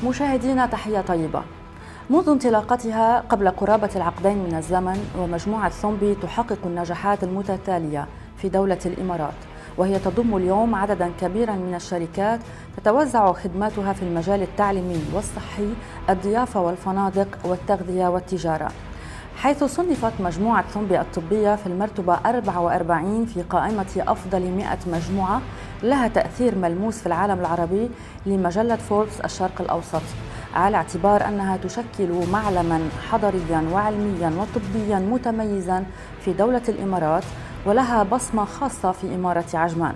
مشاهدينا تحية طيبة. منذ انطلاقتها قبل قرابة العقدين من الزمن ومجموعة ثومبي تحقق النجاحات المتتالية في دولة الإمارات، وهي تضم اليوم عددا كبيرا من الشركات تتوزع خدماتها في المجال التعليمي والصحي، الضيافة والفنادق والتغذية والتجارة، حيث صنفت مجموعة ثومبي الطبية في المرتبة 44 في قائمة أفضل 100 مجموعة لها تأثير ملموس في العالم العربي لمجلة فوربس الشرق الأوسط، على اعتبار أنها تشكل معلما حضريا وعلميا وطبيا متميزا في دولة الإمارات ولها بصمة خاصة في إمارة عجمان.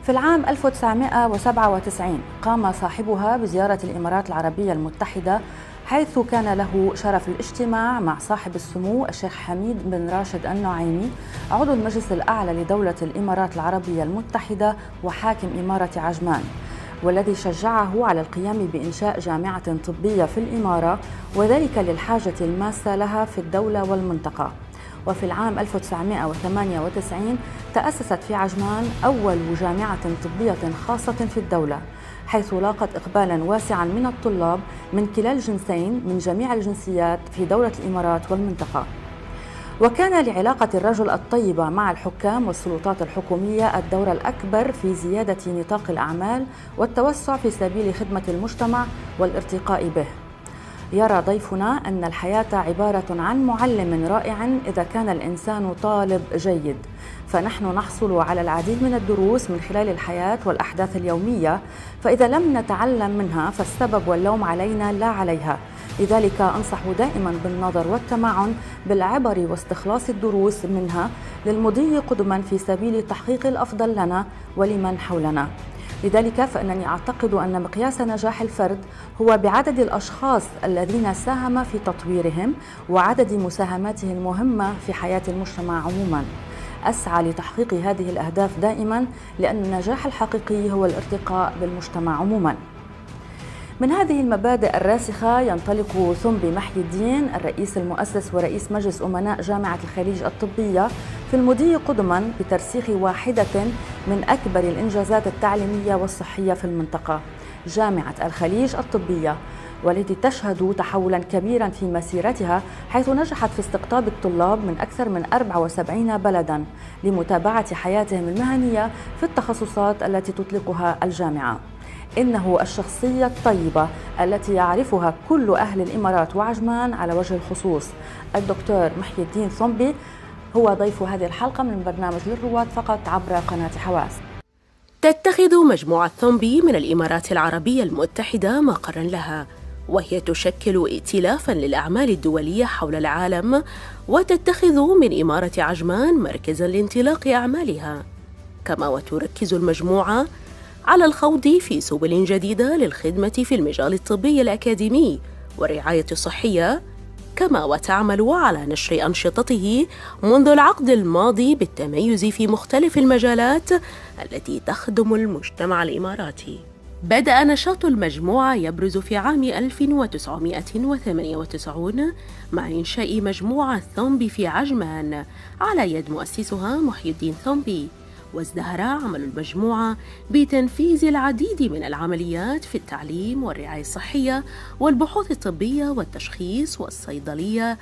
في العام 1997 قام صاحبها بزيارة الإمارات العربية المتحدة، حيث كان له شرف الاجتماع مع صاحب السمو الشيخ حميد بن راشد النعيمي عضو المجلس الأعلى لدولة الإمارات العربية المتحدة وحاكم إمارة عجمان، والذي شجعه على القيام بإنشاء جامعة طبية في الإمارة، وذلك للحاجة الماسة لها في الدولة والمنطقة. وفي العام 1998 تأسست في عجمان أول جامعة طبية خاصة في الدولة، حيث لاقت إقبالا واسعا من الطلاب من كلا الجنسين من جميع الجنسيات في دولة الإمارات والمنطقة. وكان لعلاقة الرجل الطيبة مع الحكام والسلطات الحكومية الدور الأكبر في زيادة نطاق الأعمال والتوسع في سبيل خدمة المجتمع والارتقاء به. يرى ضيفنا أن الحياة عبارة عن معلم رائع إذا كان الإنسان طالب جيد، فنحن نحصل على العديد من الدروس من خلال الحياة والأحداث اليومية، فإذا لم نتعلم منها فالسبب واللوم علينا لا عليها. لذلك أنصح دائما بالنظر والتمعن بالعبر واستخلاص الدروس منها للمضي قدما في سبيل تحقيق الأفضل لنا ولمن حولنا. لذلك فإنني أعتقد أن مقياس نجاح الفرد هو بعدد الأشخاص الذين ساهم في تطويرهم وعدد مساهماته المهمة في حياة المجتمع عموما. أسعى لتحقيق هذه الأهداف دائما، لأن النجاح الحقيقي هو الارتقاء بالمجتمع عموما. من هذه المبادئ الراسخة ينطلق ثمبي محي الدين الرئيس المؤسس ورئيس مجلس أمناء جامعة الخليج الطبية في المضي قدما بترسيخ واحدة من أكبر الإنجازات التعليمية والصحية في المنطقة، جامعة الخليج الطبية، والتي تشهد تحولا كبيرا في مسيرتها، حيث نجحت في استقطاب الطلاب من أكثر من 74 بلدا لمتابعة حياتهم المهنية في التخصصات التي تطلقها الجامعة. إنه الشخصية الطيبة التي يعرفها كل أهل الإمارات وعجمان على وجه الخصوص. الدكتور محي الدين ثومبي هو ضيف هذه الحلقة من برنامج للرواد فقط عبر قناة حواس. تتخذ مجموعة ثومبي من الإمارات العربية المتحدة مقرا لها، وهي تشكل ائتلافا للأعمال الدولية حول العالم، وتتخذ من إمارة عجمان مركزا لانطلاق أعمالها. كما وتركز المجموعة على الخوض في سبل جديدة للخدمة في المجال الطبي الأكاديمي والرعاية الصحية، كما وتعمل على نشر أنشطته منذ العقد الماضي بالتميز في مختلف المجالات التي تخدم المجتمع الإماراتي. بدأ نشاط المجموعة يبرز في عام 1998 مع إنشاء مجموعة ثومبي في عجمان على يد مؤسسها محي الدين ثومبي، وازدهر عمل المجموعة بتنفيذ العديد من العمليات في التعليم والرعاية الصحية والبحوث الطبية والتشخيص والصيدلية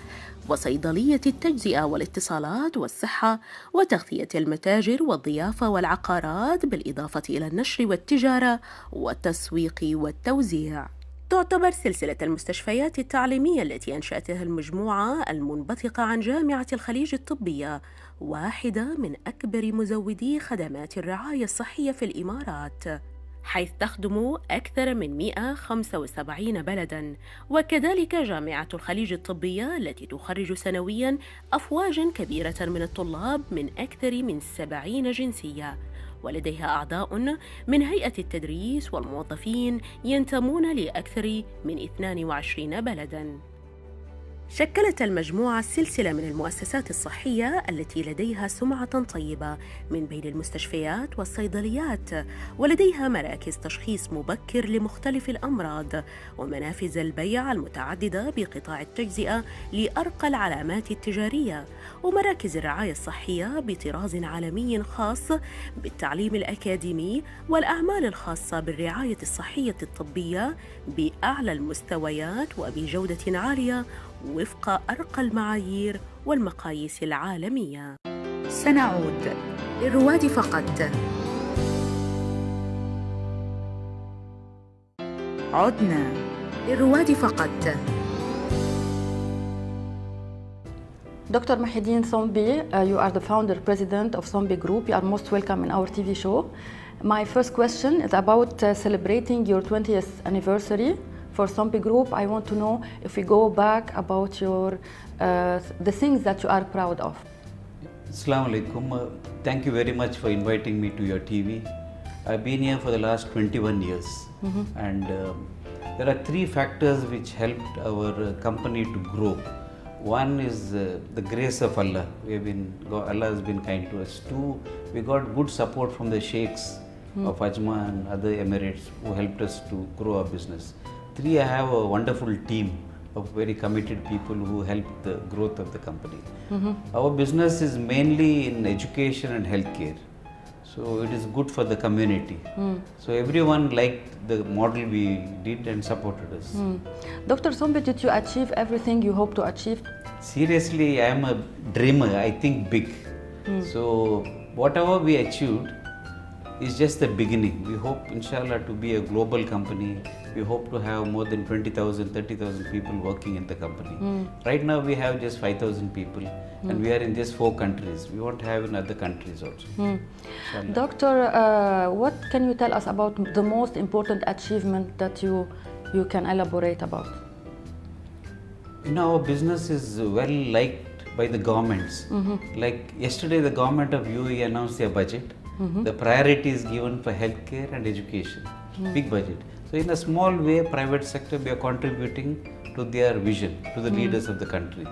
وصيدلية التجزئة والاتصالات والصحة وتغذية المتاجر والضيافة والعقارات، بالإضافة إلى النشر والتجارة والتسويق والتوزيع. تعتبر سلسلة المستشفيات التعليمية التي أنشأتها المجموعة المنبثقة عن جامعة الخليج الطبية واحدة من أكبر مزودي خدمات الرعاية الصحية في الإمارات، حيث تخدم أكثر من 175 بلداً، وكذلك جامعة الخليج الطبية التي تخرج سنوياً أفواجاً كبيرة من الطلاب من أكثر من 70 جنسية، ولديها أعضاء من هيئة التدريس والموظفين ينتمون لأكثر من 22 بلداً. شكلت المجموعة سلسلة من المؤسسات الصحية التي لديها سمعة طيبة من بين المستشفيات والصيدليات، ولديها مراكز تشخيص مبكر لمختلف الأمراض ومنافذ البيع المتعددة بقطاع التجزئة لأرقى العلامات التجارية، ومراكز الرعاية الصحية بطراز عالمي خاص بالتعليم الأكاديمي والأعمال الخاصة بالرعاية الصحية الطبية بأعلى المستويات وبجودة عالية وفق أرقى المعايير والمقاييس العالمية. سنعود. للرواد فقط. عدنا. للرواد فقط. Dr. Moideen Thumbay, you are the founder, president of Thumbay Group. You are most welcome in our TV show. My first question is about celebrating your 20th anniversary for Thumbay Group. I want to know if we go back about the things that you are proud of. Assalamu alaikum. Thank you very much for inviting me to your TV. I've been here for the last 21 years, and there are three factors which helped our company to grow. One is the grace of Allah. Allah has been kind to us. Two, we got good support from the sheikhs of Ajman and other emirates who helped us to grow our business. Three, I have a wonderful team of very committed people who help the growth of the company. Our business is mainly in education and healthcare. So it is good for the community. So everyone liked the model we did and supported us. Dr. Thumbay, did you achieve everything you hope to achieve? Seriously, I am a dreamer. I think big. So whatever we achieved is just the beginning. We hope, inshallah, to be a global company. We hope to have more than 20,000, 30,000 people working in the company. Right now we have just 5,000 people and we are in just 4 countries. We want to have in other countries also. Doctor, what can you tell us about the most important achievement that you can elaborate about? You know, our business is well liked by the governments. Like yesterday the government of UAE announced their budget. The priority is given for healthcare and education. Big budget. So in a small way, private sector, we are contributing to their vision, to the leaders of the country.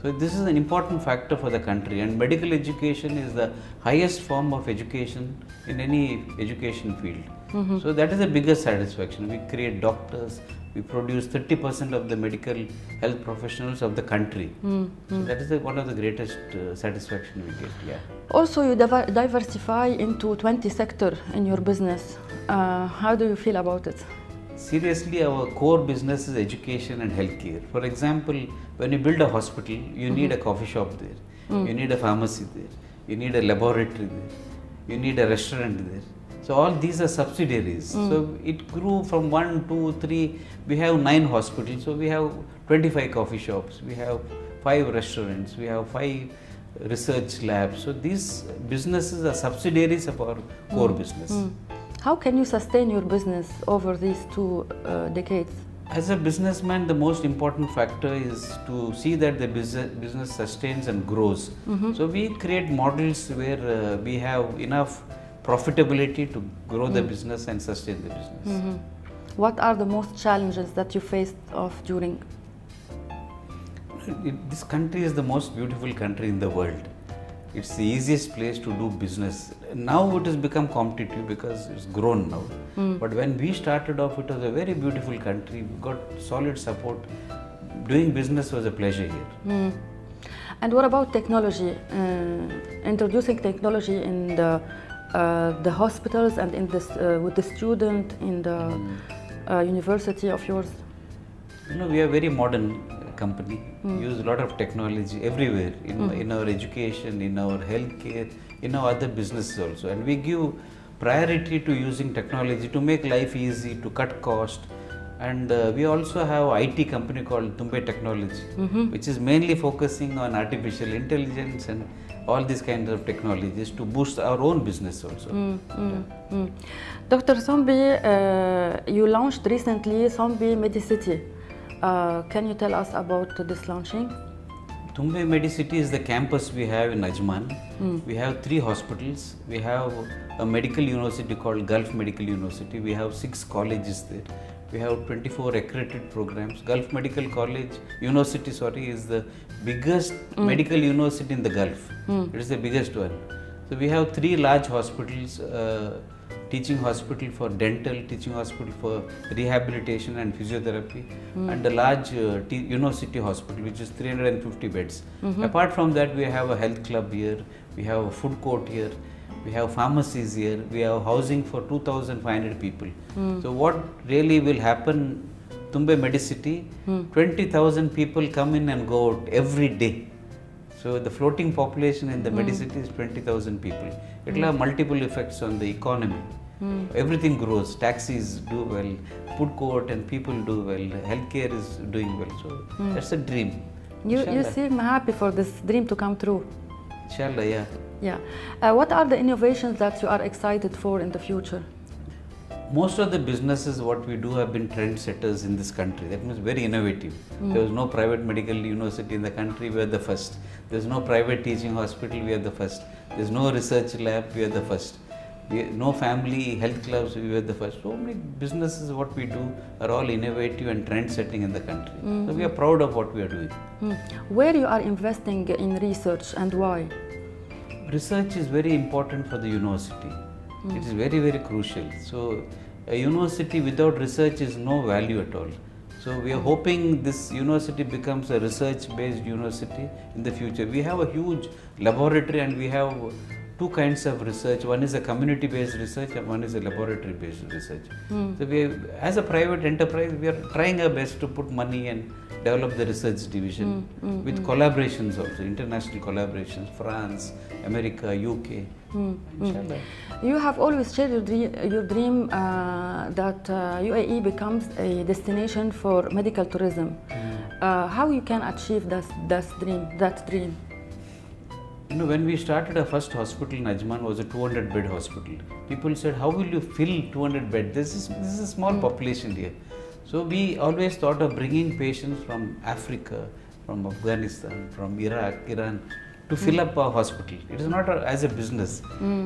So this is an important factor for the country, and medical education is the highest form of education in any education field. So that is the biggest satisfaction. We create doctors, we produce 30% of the medical health professionals of the country. So that is one of the greatest satisfaction we get. Also, you diversify into 20 sectors in your business. How do you feel about it? Seriously, our core business is education and healthcare. For example, when you build a hospital, you need a coffee shop there, you need a pharmacy there, you need a laboratory there, you need a restaurant there. So all these are subsidiaries. So it grew from 1, 2, 3. We have 9 hospitals. So we have 25 coffee shops. We have 5 restaurants. We have 5 research labs. So these businesses are subsidiaries of our core business. How can you sustain your business over these 2 decades? As a businessman, the most important factor is to see that the business sustains and grows. So we create models where we have enough profitability to grow the business and sustain the business. What are the most challenges that you faced during? This country is the most beautiful country in the world. It's the easiest place to do business. Now it has become competitive because it's grown now. But when we started off, it was a very beautiful country. We got solid support. Doing business was a pleasure here. And what about technology? Introducing technology in the hospitals and in this, with the student in the university of yours? You know, we are very modern company. Use a lot of technology everywhere in our education, in our healthcare, in our other businesses also. And we give priority to using technology to make life easy, to cut cost. And we also have IT company called Thumbay Technology, which is mainly focusing on artificial intelligence and all these kinds of technologies to boost our own business also. Dr. Thumbay, you launched recently Thumbay Medicity. Can you tell us about this launching? Thumbay Medicity is the campus we have in Ajman. We have 3 hospitals. We have a medical university called Gulf Medical University. We have 6 colleges there. We have 24 accredited programs. Gulf Medical College University, is the biggest medical university in the Gulf. It is the biggest one. So we have 3 large hospitals, teaching hospital for dental, teaching hospital for rehabilitation and physiotherapy, and a large university hospital which is 350 beds. Apart from that, we have a health club here, we have a food court here, we have pharmacies here, we have housing for 2,500 people. So what really will happen, Thumbay Medicity, 20,000 people come in and go out every day. So the floating population in the Medicity is 20,000 people. It will have multiple effects on the economy. Everything grows, taxis do well, food court and people do well, healthcare is doing well. So that's a dream. You seem happy for this dream to come true. Inshallah, yeah. Yeah. What are the innovations that you are excited for in the future? Most of the businesses what we do have been trendsetters in this country. That means very innovative. There was no private medical university in the country, we are the first. There is no private teaching hospital, we are the first. There is no research lab, we are the first. No family health clubs, we were the first. So many businesses what we do are all innovative and trend setting in the country. So we are proud of what we are doing. Where you are investing in research and why? Research is very important for the university. It is very, very crucial. So a university without research is no value at all. So we are hoping this university becomes a research-based university in the future. We have a huge laboratory and we have 2 kinds of research. One is a community-based research and one is a laboratory-based research. So we, as a private enterprise, we are trying our best to put money and develop the research division with collaborations also, international collaborations, France, America, UK. Inshallah. You have always shared your dream that UAE becomes a destination for medical tourism. How you can achieve that dream? You know, when we started our first hospital in Ajman was a 200-bed hospital. People said, how will you fill 200 beds? This is a small population here. So we always thought of bringing patients from Africa, from Afghanistan, from Iraq, Iran, to fill up our hospital. It is not as a business.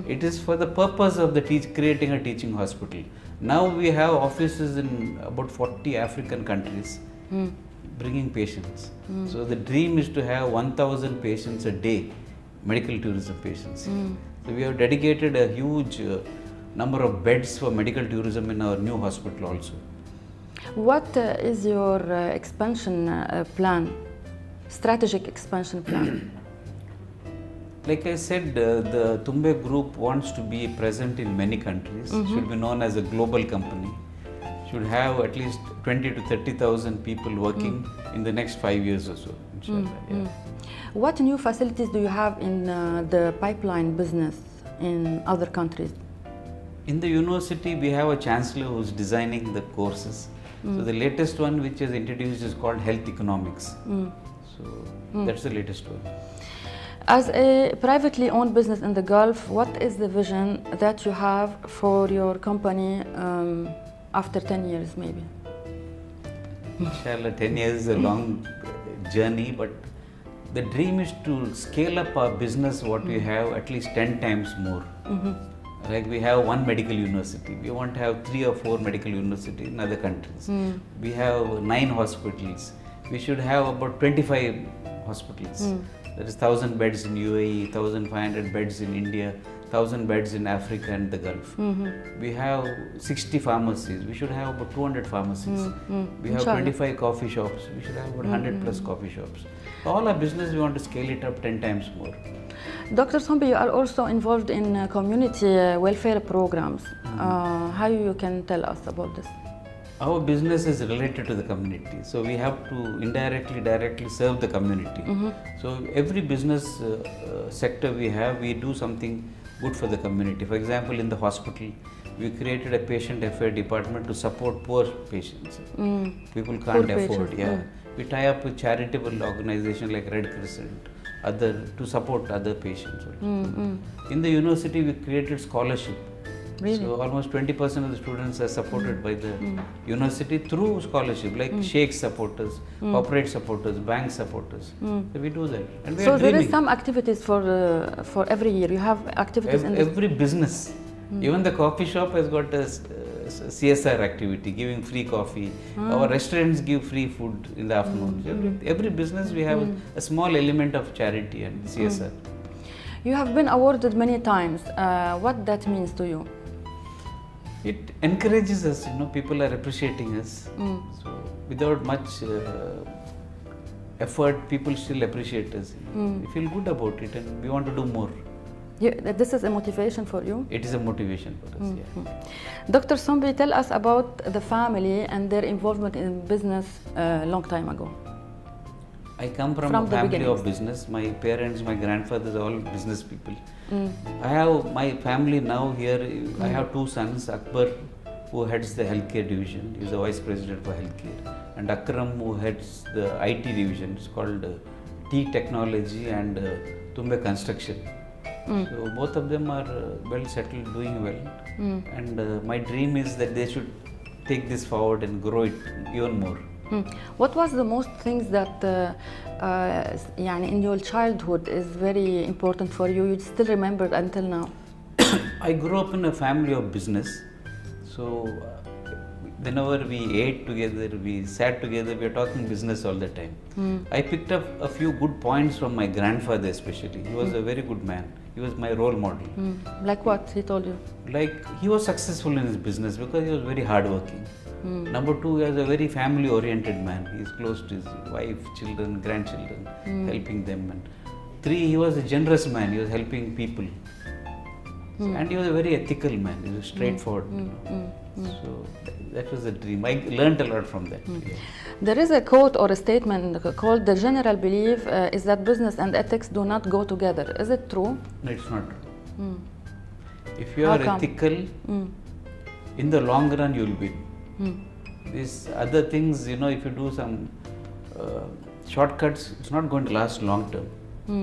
It is for the purpose of creating a teaching hospital. Now we have offices in about 40 African countries, bringing patients. So the dream is to have 1,000 patients a day, medical tourism patients. So we have dedicated a huge number of beds for medical tourism in our new hospital also. What is your expansion plan, strategic expansion plan? Like I said, the Thumbay Group wants to be present in many countries, should be known as a global company, should have at least 20 to 30,000 people working in the next 5 years or so, inshallah. What new facilities do you have in the pipeline business in other countries? In the university, we have a chancellor who is designing the courses. So the latest one which is introduced is called Health Economics. So that's the latest one. As a privately owned business in the Gulf, what is the vision that you have for your company after 10 years maybe? Inshallah, 10 years is a long journey, but the dream is to scale up our business what we have at least 10 times more. Like we have 1 medical university, we want to have 3 or 4 medical universities in other countries. We have 9 hospitals, we should have about 25 hospitals. There is 1,000 beds in UAE, 1,500 beds in India, 1,000 beds in Africa and the Gulf. We have 60 pharmacies, we should have about 200 pharmacies. We have 25 coffee shops, we should have about 100 plus coffee shops. All our business, we want to scale it up 10 times more. Dr. Thumbay, you are also involved in community welfare programs. How you can tell us about this? Our business is related to the community, so we have to indirectly, directly serve the community. So every business sector we have, we do something good for the community. For example, in the hospital, we created a patient affair department to support poor patients. People can't afford. We tie up with charitable organizations like Red Crescent, to support other patients. In the university, we created scholarship. Really? So almost 20% of the students are supported by the university through scholarship, like Sheikh supporters, corporate supporters, bank supporters. So we do that. And we so are there dreaming. is some activities for every year. You have activities in every business. Even the coffee shop has got a CSR activity, giving free coffee. Our restaurants give free food in the afternoon. Every business we have a small element of charity and CSR. You have been awarded many times. What that means to you? It encourages us, people are appreciating us. So without much effort, people still appreciate us. We feel good about it and we want to do more. This is a motivation for you? It is a motivation for us, yeah. Dr. Thumbay, tell us about the family and their involvement in business a long time ago. I come from a family of business. My parents, my grandfathers are all business people. I have my family now here. I have two sons, Akbar, who heads the healthcare division. He is the vice president for healthcare. And Akram, who heads the IT division. It's called T Technology and Thumbay Construction. So both of them are well settled, doing well. And my dream is that they should take this forward and grow it even more. What was the most things that in your childhood is very important for you? You still remember until now? I grew up in a family of business. So whenever we ate together, we sat together, we were talking business all the time. I picked up a few good points from my grandfather especially. He was a very good man. He was my role model. Like what he told you? Like he was successful in his business because he was very hardworking. Number two, he was a very family oriented man. He is close to his wife, children, grandchildren, helping them. And three, he was a generous man. He was helping people. And he was a very ethical man. He was straightforward. So that was the dream. I learned a lot from that. There is a quote or a statement called, the general belief is that business and ethics do not go together. Is it true? No, it's not true. If you are ethical, in the long run you will win. These other things, if you do some shortcuts, it's not going to last long term.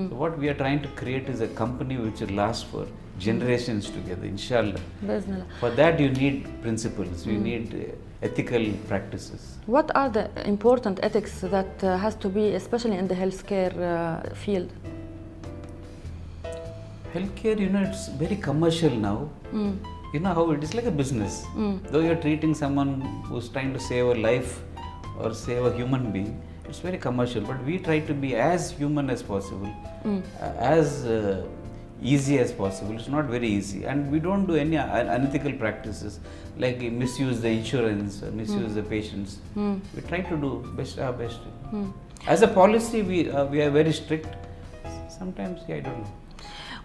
So what we are trying to create is a company which will last for generations together, inshallah. For that you need principles, you need ethical practices. What are the important ethics that has to be, especially in the healthcare field? Healthcare, it's very commercial now. You know how it is like a business. Though you're treating someone who's trying to save a life or save a human being, it's very commercial. But we try to be as human as possible, as easy as possible. It's not very easy. And we don't do any unethical practices like misuse the insurance, or misuse the patients. We try to do our best. As a policy, we are very strict. Sometimes, I don't know.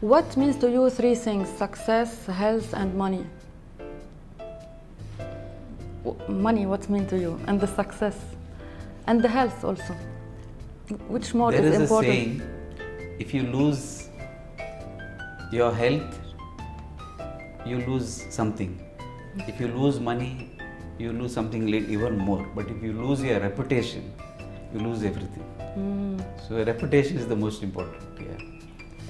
What means to you three things: success, health, and money? Money, what's mean to you? And the success? And the health also? Which more is important? There is a saying, if you lose your health, you lose something. If you lose money, you lose something even more. But if you lose your reputation, you lose everything. So reputation is the most important.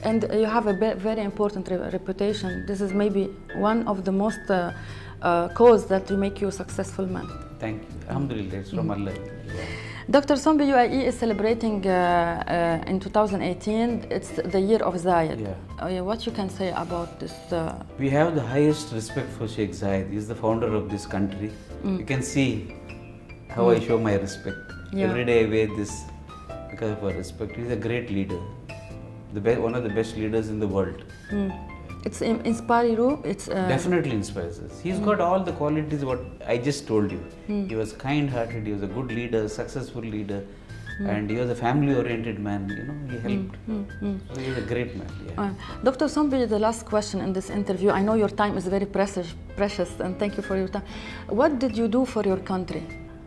And you have a very important reputation. This is maybe one of the most cause that will make you a successful man. Thank you. Alhamdulillah, it's from Allah. Dr. Thumbay, UAE is celebrating in 2018, it's the year of Zayed. What you can say about this? We have the highest respect for Sheikh Zayed. He is the founder of this country. You can see how I show my respect. Every day I wear this because of our respect. He is a great leader. One of the best leaders in the world. It's inspires you? It's definitely inspires us. He's got all the qualities what I just told you. He was kind-hearted, he was a good leader, successful leader, and he was a family-oriented man. He helped. So he was a great man. Dr. Thumbay, the last question in this interview. I know your time is very precious, and thank you for your time. What did you do for your country?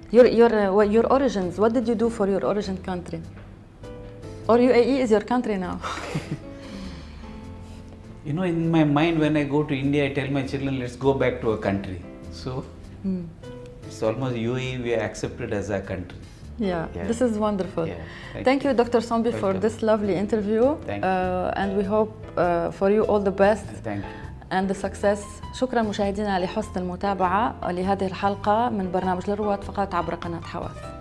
Your origins. What did you do for your origin country? Or UAE is your country now? In my mind, when I go to India, I tell my children, let's go back to our country. So, it's almost UAE, we are accepted as our country. Yeah, this is wonderful. Thank you, Dr. Thumbay, for this lovely interview. Thank you. And we hope for you all the best. Thank you. And the success. شكرا مشاهدينا لحسن المتابعة لهذه الحلقة من برنامج للرواد فقط عبر قناة حواس.